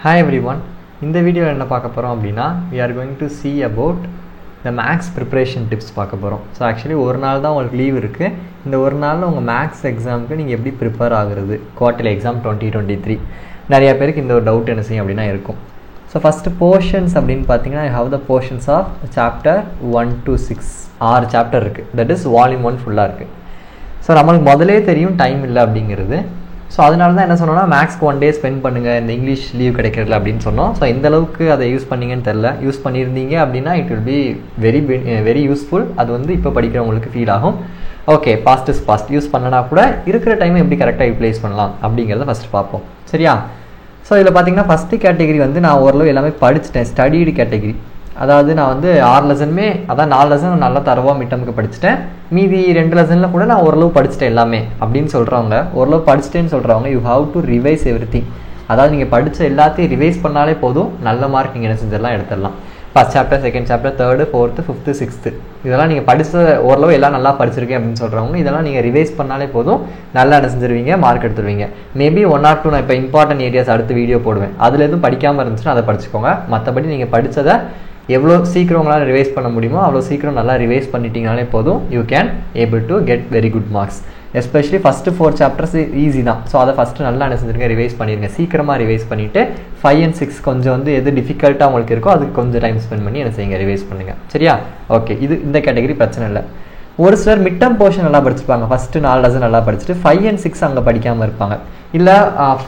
Hi everyone, இந்த வீடியோவில் என்ன பார்க்க போகிறோம் அப்படின்னா we are going to see about the maths preparation tips பார்க்க போகிறோம். ஸோ ஆக்சுவலி ஒரு நாள் தான் உங்களுக்கு லீவ் இருக்குது. இந்த ஒரு நாளில் உங்கள் மேக்ஸ் எக்ஸாமுக்கு நீங்கள் எப்படி ப்ரிப்பேர் ஆகுறது குவார்ட்டர்லி எக்ஸாம் 2023 நிறைய பேருக்கு இந்த ஒரு டவுட் என்ன செய்யும் அப்படின்னா இருக்கும். ஸோ ஃபஸ்ட்டு போர்ஷன்ஸ் அப்படின்னு பார்த்தீங்கன்னா I have the portions of chapter 1 to 6 6 chapter இருக்குது. தட் இஸ் வால்யூம் 1 ஃபுல்லாக இருக்குது. ஸோ நம்மளுக்கு முதலே தெரியும் டைம் இல்லை அப்படிங்கிறது. ஸோ அதனால தான் என்ன சொன்னோன்னா மேக்ஸ்க்கு 1 டே ஸ்பெண்ட் பண்ணுங்கள் இந்த இங்கிலீஷ் லீவ் கிடைக்கிறதுல அப்படின்னு சொன்னோம். ஸோ எந்த அளவுக்கு அதை யூஸ் பண்ணிங்கன்னு தெரில. யூஸ் பண்ணியிருந்தீங்க அப்படின்னா it will be very useful. அது வந்து இப்போ படிக்கிறவங்களுக்கு ஃபீல் ஆகும். Okay, past is past. Use பண்ணனா கூட இருக்கிற டைமை எப்படி கரெக்டாக யூட்டிலைஸ் பண்ணலாம் அப்படிங்கிறத ஃபஸ்ட்டு பார்ப்போம். சரியா? ஸோ இதில் பார்த்தீங்கன்னா ஃபஸ்ட்டு கேட்டகரி வந்து நான் ஓரளவு எல்லாமே படிச்சுட்டேன். Studied category. அதாவது நான் வந்து 6 லெசனுமே அதான் 4 லெசன் நல்லா தரவாக மிட்டமுக்கு படிச்சுட்டேன். மீதி 2 லெசனில் கூட நான் ஓரளவு படிச்சுட்டேன் எல்லாமே அப்படின்னு சொல்கிறவங்க, ஓரளவு படிச்சுட்டேன்னு சொல்கிறவங்க you have to revise everything. அதாவது நீங்கள் படித்த எல்லாத்தையும் ரிவைஸ் பண்ணாலே போதும், நல்ல மார்க் நீங்கள் என்ன செஞ்செல்லாம் எடுத்துடலாம். First chapter, second chapter, third, fourth, fifth, sixth இதெல்லாம் நீங்கள் படித்த ஓரளவு எல்லாம் நல்லா படிச்சிருக்கேன் அப்படின்னு சொல்கிறவங்க இதெல்லாம் நீங்கள் ரிவைஸ் பண்ணாலே போதும், நல்லா என்ன செஞ்சிருவீங்க, மார்க் எடுத்துருவீங்க. மேபி 1 or 2 நான் இப்போ இம்பார்ட்டன்ட் ஏரியாஸ் அடுத்து வீடியோ போடுவேன், அதில் எதுவும் படிக்காமல் இருந்துச்சுன்னா அதை படிச்சுக்கோங்க. மற்றபடி நீங்கள் படித்ததை எவ்வளோ சீக்கிரம் உங்களால் ரிவைஸ் பண்ண முடியுமோ அவ்வளோ சீக்கிரம் நல்லா ரிவைஸ் பண்ணிட்டீங்கனாலே போதும், you can able to get very good marks. Especially first 4 chapters easy தான். ஸோ அதை ஃபஸ்ட்டு நல்லா என்ன செஞ்சுருங்க, ரிவைஸ் பண்ணிடுங்க. சீக்கிரமாக ரிவைஸ் பண்ணிவிட்டு 5 and 6 கொஞ்சம் வந்து எது டிஃபிகல்ட்டாக உங்களுக்கு இருக்கோ அதுக்கு கொஞ்சம் டைம் ஸ்பெண்ட் பண்ணி என்ன செய்யுங்க, ரிவைஸ் பண்ணுங்கள். சரியா? ஓகே, இது இந்த கேட்டகரி பிரச்சனை இல்லை. ஒரு சிலர் மிட்டம் போர்ஷன் நல்லா படிச்சிருப்பாங்க, ஃபஸ்ட்டு 4 லெசன் நல்லா படிச்சுட்டு 5 and 6 அங்கே படிக்காமல் இருப்பாங்க. இல்லை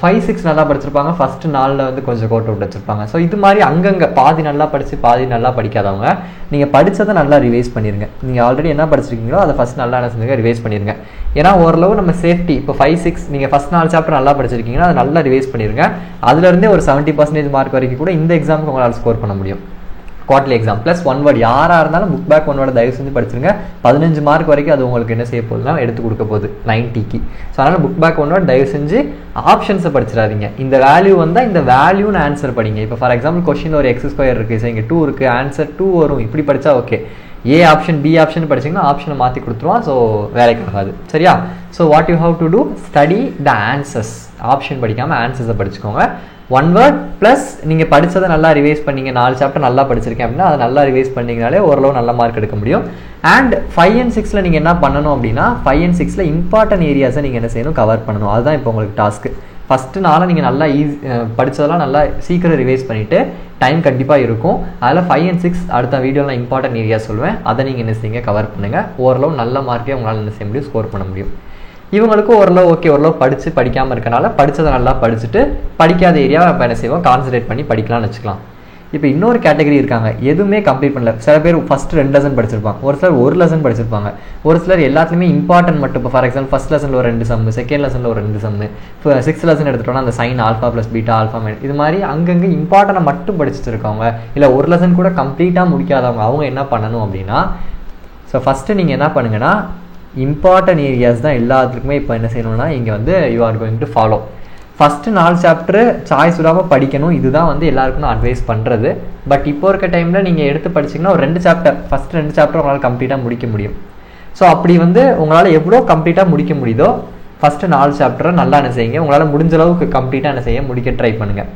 5, 6 நல்லா படிச்சிருப்பாங்க, ஃபஸ்ட்டு 4 வந்து கொஞ்சம் கோட் அவுட் வச்சுருப்பாங்க. ஸோ இது மாதிரி அங்கங்கே பாதி நல்லா படித்து பாதி நல்லா படிக்காதவங்க நீங்கள் படித்ததை நல்லா ரிவைஸ் பண்ணிடுங்க. நீங்கள் ஆல்ரெடி என்ன படிச்சிருக்கீங்களோ அதை ஃபஸ்ட் நல்லா என்ன செஞ்சுங்க, ரிவைஸ் பண்ணிடுங்க. ஏன்னா ஓரளவு நம்ம சேஃப்டி. இப்போ 5, 6 நீங்கள் ஃபஸ்ட் 4 சாப்டர் நல்லா படிச்சிருக்கீங்கன்னா அதை நல்லா ரிவைஸ் பண்ணிடுங்க. அதுலேருந்தே ஒரு 70% மார்க் வரைக்கும் கூட இந்த எக்ஸாமுக்கு உங்களால் ஸ்கோர் பண்ண முடியும். குவார்ட்டர்லி எக்ஸாம் ப்ளஸ் 1 வேர்ட் யாராக இருந்தாலும் புக் பேக் 1 வேர்டு தயவு செஞ்சு படிச்சிருங்க. 15 மார்க் வரைக்கும் அது உங்களுக்கு என்ன செய்ய போகுதுன்னா எடுத்து கொடுக்க போகுது 90க்கு. ஸோ அதனால் புக் பேக் 1 வேர்ட் தயவு செஞ்சு ஆப்ஷன்ஸை படிச்சிடாதீங்க. இந்த வேல்யூ வந்தால் இந்த வேல்யூன்னு ஆன்சர் படிங்க. இப்போ ஃபார் எக்ஸாம்பிள் கொஸ்டின் ஒரு x² இருக்குது, ஸோ இங்கே 2 இருக்குது, ஆன்சர் 2 வரும். இப்படி படித்தா okay. A option B option படிச்சிங்கன்னா ஆப்ஷனை மாற்றி கொடுத்துருவான். ஸோ வேலைக்கு ஆகாது. சரியா? So what you have to do, study the answers. Option படிக்காமல் ஆன்சர்ஸை படிச்சுக்கோங்க. 1 வேர்ட் ப்ளஸ் நீங்கள் படித்ததை நல்லா ரிவைஸ் பண்ணிங்க. 4 சாப்டர் நல்லா படிச்சிருக்கேன் அப்படின்னா அதை நல்லா ரிவைஸ் பண்ணிங்கனாலே ஓரளவு நல்ல மார்க் எடுக்க முடியும். அண்ட் 5 and 6 நீங்கள் என்ன பண்ணணும் அப்படின்னா 5 and 6 இம்பார்ட்டன்ட் ஏரியாஸை நீங்கள் என்ன செய்யணும், கவர் பண்ணணும். அதுதான் இப்போ உங்களுக்கு டாஸ்க்கு. ஃபஸ்ட்டு நாளை நீங்கள் நல்லா படித்ததெல்லாம் நல்லா சீக்கிரம் ரிவைஸ் பண்ணிவிட்டு டைம் கண்டிப்பாக இருக்கும். அதில் 5 and 6 அடுத்த வீடியோவில் இம்பார்ட்டன்ட் ஏரியா சொல்லுவேன், அதை நீங்கள் என்ன செய்யுங்க, கவர் பண்ணுங்கள். ஓரளவு நல்ல மார்க்கே உங்களால் என்ன செய்ய முடியும், ஸ்கோர் பண்ண முடியும். இவங்களுக்கு ஓரளவு ஓகே, ஓரளவு படிக்காமல் இருக்கனால படித்ததை நல்லா படிச்சுட்டு படிக்காத ஏரியாவை இப்போ என்ன செய்வோம், கான்சன்ட்ரேட் பண்ணி படிக்கலாம்னு வச்சுக்கலாம். இப்போ இன்னொரு கேட்டகரி இருக்காங்க, எதுவுமே கம்ப்ளீட் பண்ணல. சில பேர் ஃபஸ்ட்டு 2 லெசன் படிச்சிருப்பாங்க, ஒரு சிலர் 1 லெசன் படிச்சிருப்பாங்க, ஒரு சிலர் எல்லாத்துலேயுமே இம்பார்ட்டன்ட் மட்டும். இப்போ ஃபார் எக்ஸாம்பிள் ஃபஸ்ட் லெசனில் ஒரு 2 சம்மு, செகண்ட் லெசனில் ஒரு 2 சம்மு, இப்போ 6th லெசன் எடுத்துட்டோம்னா அந்த sign alpha plus beta alpha இது மாதிரி அங்கங்கே இம்பார்ட்டனை மட்டும் படிச்சுட்டு இருக்கவங்க, இல்லை 1 லெசன் கூட கம்ப்ளீட்டாக முடிக்காதவங்க, அவங்க என்ன பண்ணணும் அப்படின்னா, ஸோ ஃபஸ்ட்டு நீங்கள் என்ன பண்ணுங்கன்னா இம்பார்ட்டன்ட் ஏரியாஸ் தான் எல்லாத்துக்குமே இப்போ என்ன செய்யணும்னா இங்கே வந்து you are going to follow. First 4 chapter choice விடாமல் படிக்கணும். இதுதான் வந்து எல்லாருக்கும் நான் அட்வைஸ் பண்ணுறது. பட் இப்போ இருக்க டைமில் நீங்கள் எடுத்து படிச்சிங்கன்னா ஒரு 2 சாப்டர், ஃபஸ்ட்டு 2 சாப்டர் உங்களால் கம்ப்ளீட்டாக முடிக்க முடியும். ஸோ அப்படி வந்து உங்களால் எவ்வளோ கம்ப்ளீட்டாக முடிக்க முடியுதோ ஃபஸ்ட்டு 4 சாப்டரை நல்லா என்ன செய்யுங்க, உங்களால் முடிஞ்ச அளவுக்கு கம்ப்ளீட்டாக என்ன செய்ய முடிக்க ட்ரை பண்ணுங்கள்.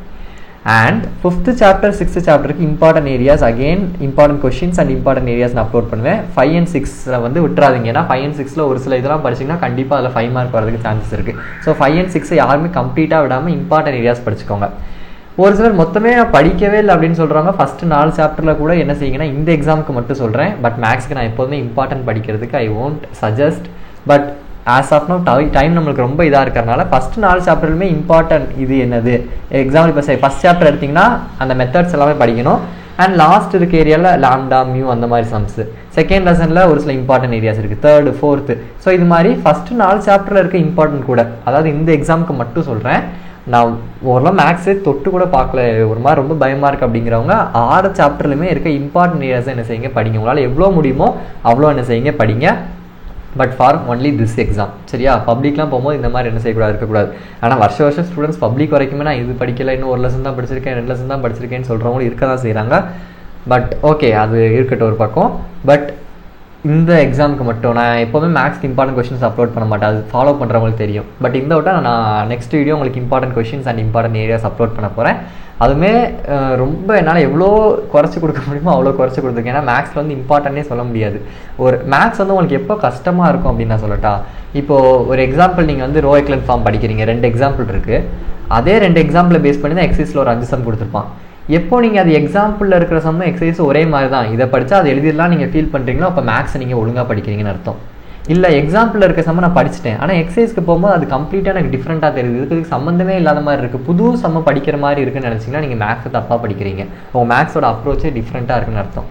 அண்ட் 5th சாப்டர் 6th சாப்டருக்கு important areas again important questions and important areas நான் அப்லோட் பண்ணுவேன். 5 and 6 வந்து விட்டுறாதீங்க. ஏன்னா 5 and 6 ஒரு சில இதெல்லாம் படிச்சிங்கன்னா கண்டிப்பாக அதில் 5 மார்க் வரதுக்கு சான்சஸ் இருக்குது. ஸோ 5 and 6 யாருமே கம்ப்ளீட்டாக விடாமல் இம்பார்ட்டன்ட் ஏரியாஸ் படிச்சுக்கோங்க. ஒரு சிலர் மொத்தமே படிக்கவே இல்லை அப்படின்னு சொல்கிறாங்க. ஃபஸ்ட்டு 4 சாப்டரில் கூட என்ன செய்யுங்கன்னா, இந்த எக்ஸாமுக்கு மட்டும் சொல்கிறேன், பட் மேக்ஸ்க்கு நான் எப்போதுமே இம்பார்ட்டன்ட் படிக்கிறதுக்கு I won't suggest. But as of now time நம்மளுக்கு ரொம்ப இதாக இருக்கிறனால ஃபஸ்ட்டு 4 சாப்டர்லுமே இம்பார்ட்டன்ட் இது என்னது, எக்ஸாம்பிள் இப்போ ஃபஸ்ட் சாப்டர் எடுத்திங்கன்னா அந்த மெத்தட்ஸ் எல்லாமே படிக்கணும். அண்ட் லாஸ்ட் இருக்க ஏரியாவில் லாம்டா மியூ அந்த மாதிரி சம்ஸு. செகண்ட் லெசனில் ஒரு சில இம்பார்ட்டன்ட் ஏரியாஸ் இருக்குது, 3rd 4th. ஸோ இது மாதிரி ஃபஸ்ட்டு 4 சாப்டரில் இருக்க இம்பார்ட்டன்ட் கூட, அதாவது இந்த எக்ஸாமுக்கு மட்டும் சொல்கிறேன். நான் ஓரளவு மேக்ஸே தொட்டு கூட பார்க்கல, ஒரு மாதிரி ரொம்ப பயமாக இருக்குது அப்படிங்கிறவங்க 6 சாப்டர்லையுமே இருக்க இம்பார்ட்டன்ட் ஏரியாஸை என்ன செய்யுங்க, படிங்க. உங்களால் எவ்வளோ முடியுமோ அவ்வளோ என்ன செய்யுங்க, படிங்க. But for only this exam. சரியா? பப்ளிக்லாம் போகும்போது இந்த மாதிரி என்ன செய்யக்கூடாது, இருக்கக்கூடாது. ஆனால் வருஷம் ஸ்டூடெண்ட்ஸ் பப்ளிக் வரைக்குமே நான் இது படிக்கல, இன்னும் 1 லெசன் தான் படிச்சிருக்கேன், 2 லெசன் தான் படிச்சிருக்கேன்னு சொல்கிறவங்களும் இருக்க தான் செய்கிறாங்க. பட் ஓகே, அது இருக்கட்டும் ஒரு பக்கம். பட் இந்த எக்ஸாமுக்கு மட்டும் நான் எப்போவுமே மேக்ஸ்க்கு இம்பார்ட்டன்ட் கொஷின்ஸ் அப்லோட் பண்ண மாட்டேன், அது ஃபாலோ பண்ணுறவங்களுக்கு தெரியும். பட் இந்த விட்டால் நான் நெக்ஸ்ட் வீடியோ உங்களுக்கு important questions and important areas upload பண்ண போகிறேன். அதுவுமே ரொம்ப என்னால் எவ்வளோ குறைச்சி கொடுக்க முடியுமோ அவ்வளோ குறைச்சி கொடுத்துருக்கேன். ஏன்னா மேக்ஸில் வந்து இம்பார்ட்டன்னே சொல்ல முடியாது. ஒரு மேக்ஸ் வந்து உங்களுக்கு எப்போ கஷ்டமாக இருக்கும் அப்படின்னு நான் சொல்லட்டா, இப்போது ஒரு எக்ஸாம்பிள் நீங்கள் வந்து ரோ எக்லன் ஃபார்ம் படிக்கிறீங்க, 2 எக்ஸாம்பிள் இருக்குது. அதே 2 எக்ஸாம்பிளை பேஸ் பண்ணி தான் எக்ஸசைஸில் ஒரு 5 சம் கொடுத்துருப்பான். எப்போ நீங்கள் அது எக்ஸாம்பிளில் இருக்கிற சம்ம எக்ஸசைஸ் ஒரே மாதிரி தான், இதை படித்தா அது எழுதிடலாம் நீங்கள் ஃபீல் பண்ணுறீங்களோ அப்போ மேக்ஸை நீங்கள் ஒழுங்காக படிக்கிறீங்கன்னு அர்த்தம். இல்லை எக்ஸாம்பிளில் இருக்க சம்ம நான் படிச்சிட்டேன், ஆனால் எக்ஸசைஸ்க்கு போகும்போது அது கம்ப்ளீட்டாக எனக்கு டிஃப்ரெண்ட்டாக தெரியுது, இதுக்கு சம்மந்தமே இல்லாத மாதிரி இருக்குது, புது சம்ம படிக்கிற மாதிரி இருக்குன்னு நினச்சிங்கன்னா நீங்கள் மேக்ஸை தப்பாக படிக்கிறீங்க. உங்கள் மேக்ஸோட அப்ரோச்சே டிஃப்ரெண்ட்டாக இருக்குன்னு அர்த்தம்.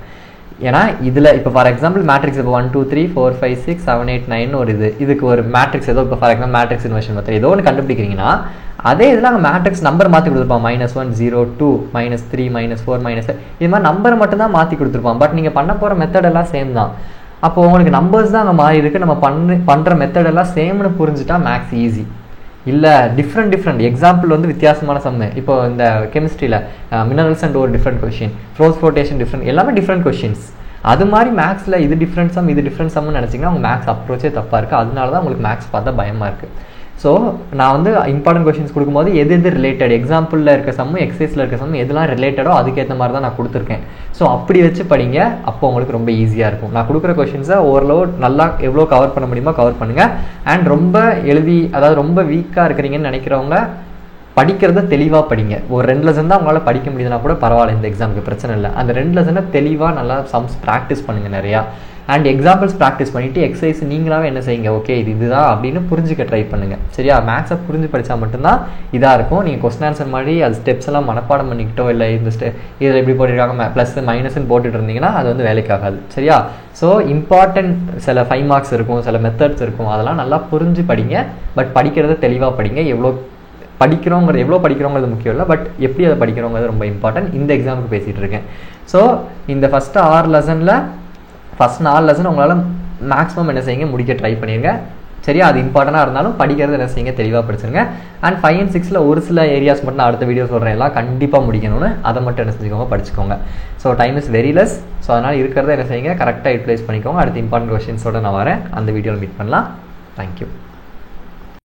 ஏன்னா இதில் இப்போ ஃபார் எக்ஸாம்பிள் மேட்ரிக்ஸ் இப்போ 1 2 3 4 5 6 7 8 9 ஒரு இதுக்கு ஒரு மேட்ரிக்ஸ் ஏதோ இப்போ for example matrix inversion method ஏதோ ஒன்று கண்டுபிடிக்கிறீங்கன்னா அதே இதில் அங்கே மேட்ரிக்ஸ் நம்பர் மாற்றி கொடுத்துருப்பான், -1 0 2 -3 -4 -5 இது மாதிரி நம்பர் மட்டும் தான் மாற்றி கொடுத்துருப்பான். பட் நீங்கள் பண்ண போகிற மெத்தட் எல்லாம் சேம் தான். அப்போ உங்களுக்கு நம்பர்ஸ் தான் அங்கே மாறி இருக்குது, நம்ம பண்ணுற மெத்தட் எல்லாம் சேம்னு புரிஞ்சுட்டா மேக்ஸ் ஈஸி. இல்லை டிஃப்ரெண்ட் எக்ஸாம்பிள் வந்து வித்தியாசமான சம்மு. இப்போ இந்த கெமிஸ்ட்ரியில் மினரல்ஸ் அண்ட் ஒரு டிஃப்ரெண்ட் கொஷின், ஃப்ளோட்டேஷன் டிஃப்ரெண்ட், எல்லாமே டிஃப்ரெண்ட் கொஷின்ஸ். அது மாதிரி மேக்ஸில் இது டிஃப்ரெண்ட் சம் இது டிஃப்ரெண்ட் சம்னு நினச்சிங்கன்னா உங்கள் மேக்ஸ் அப்ரோச்சே தப்பாக இருக்குது. அதனால தான் உங்களுக்கு மேக்ஸ் பார்த்தா பயமாக இருக்குது. ஸோ நான் வந்து இம்பார்ட்டன்ட் கொஷின்ஸ் கொடுக்கும்போது எது ரிலேட்டட் எக்ஸாம்பிளில் இருக்க சம்மு எக்ஸசைஸில் இருக்க சம்மு எதெல்லாம் ரிலேட்டடோ அதுக்கேற்ற மாதிரி தான் நான் கொடுத்துருக்கேன். ஸோ அப்படி வச்சு படிங்க, அப்போ உங்களுக்கு ரொம்ப ஈஸியாக இருக்கும். நான் கொடுக்குற கொஷின்ஸை ஓரளவு நல்லா எவ்வளோ கவர் பண்ண முடியுமோ கவர் பண்ணுங்கள். அண்ட் ரொம்ப அதாவது ரொம்ப வீக்காக இருக்கிறீங்கன்னு நினைக்கிறவங்க படிக்கிறத தெளிவாக படிங்க. ஒரு 2 லெசன் தான் உங்களால் படிக்க முடியுதுன்னா கூட பரவாயில்ல, இந்த எக்ஸாமுக்கு பிரச்சனை இல்லை. அந்த 2 லெசனை தெளிவாக நல்லா சம்ஸ் ப்ராக்டிஸ் பண்ணுங்கள் நிறையா. அண்ட் எக்ஸாம்பிள்ஸ் ப்ராக்டிஸ் பண்ணிவிட்டு எக்ஸசைஸ் நீங்களாவே என்ன செய்யுங்க, ஓகே இதுதான் அப்படின்னு புரிஞ்சுக்க ட்ரை பண்ணுங்கள். சரியா? மேக்ஸை புரிஞ்சு படித்தா மட்டும்தான் இதாக இருக்கும். நீங்கள் கொஸ்டின் ஆன்சர் மாதிரி அது ஸ்டெப்ஸ் எல்லாம் மனப்பாடம் பண்ணிக்கிட்டோ இல்லை இந்த இதில் எப்படி போட்டிருக்காங்க ப்ளஸ் மைனஸ்ன்னு போட்டுட்டு இருந்தீங்கன்னா அது வந்து வேலைக்காகாது. சரியா? ஸோ இம்பார்ட்டன்ட் சில 5 மார்க்ஸ் இருக்கும், சில மெத்தட்ஸ் இருக்கும், அதெல்லாம் நல்லா புரிஞ்சு படிங்க. பட் படிக்கிறத தெளிவாக படிங்க. எவ்வளோ படிக்கிறோங்கிறது முக்கியம் இல்லை, பட் எப்படி அதை படிக்கிறோங்கிறது ரொம்ப இம்பார்ட்டன்ட். இந்த எக்ஸாமுக்கு பேசிகிட்டு இருக்கேன். ஸோ இந்த ஃபஸ்ட்டு 4 லெசன் உங்களால் மேக்ஸிமம் என்ன செய்யுங்க முடிக்க ட்ரை பண்ணிடுங்க. சரியா? அது இம்பார்ட்டண்டாக இருந்தாலும் படிக்கிறது என்ன செய்யுங்க தெளிவாக படிச்சுருங்க. அண்ட் 5 and 6 ஒரு சில ஏரியாஸ் மட்டும் நான் அடுத்த வீடியோ சொல்கிறேன், எல்லாம் கண்டிப்பாக முடிக்கணும்னு, அதை மட்டும் என்ன செஞ்சுக்கோங்க படிச்சுக்கோங்க. So time is very less. So அதனால் இருக்கிறத என்ன செய்யுங்க கரெக்டாக யூட்டிலைஸ் பண்ணிக்கோங்க. அடுத்த இம்பார்ட்டன்ட் கொஷின்ஸோடு நான் வரேன், அந்த வீடியோவில் மீட் பண்ணலாம். தேங்க்யூ.